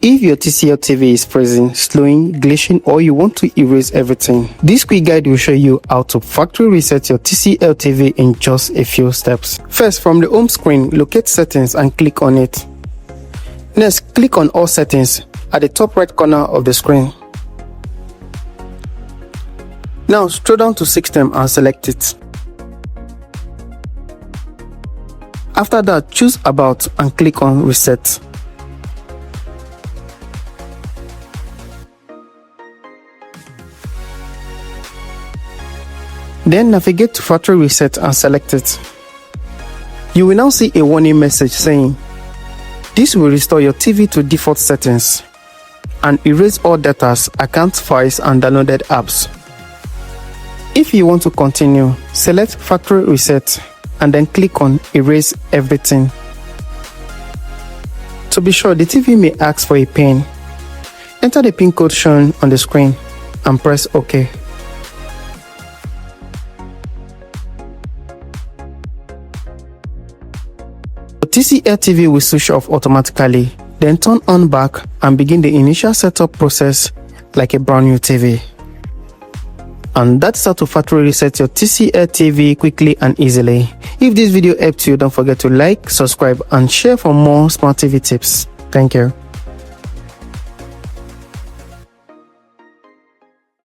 If your TCL TV is freezing, slowing, glitching, or you want to erase everything, this quick guide will show you how to factory reset your TCL TV in just a few steps. First, from the home screen, locate settings and click on it. Next, click on all settings at the top right corner of the screen. Now scroll down to system and select it. After that, choose about and click on reset. Then navigate to factory reset and select it. You will now see a warning message saying, "This will restore your TV to default settings and erase all data, account files and downloaded apps." If you want to continue, select factory reset and then click on erase everything. To be sure, the TV may ask for a PIN. Enter the PIN code shown on the screen and press OK. The TCL TV will switch off automatically, then turn on back and begin the initial setup process like a brand new TV. And that's how to factory reset your TCL TV quickly and easily. If this video helped you, don't forget to like, subscribe and share for more smart TV tips. Thank you.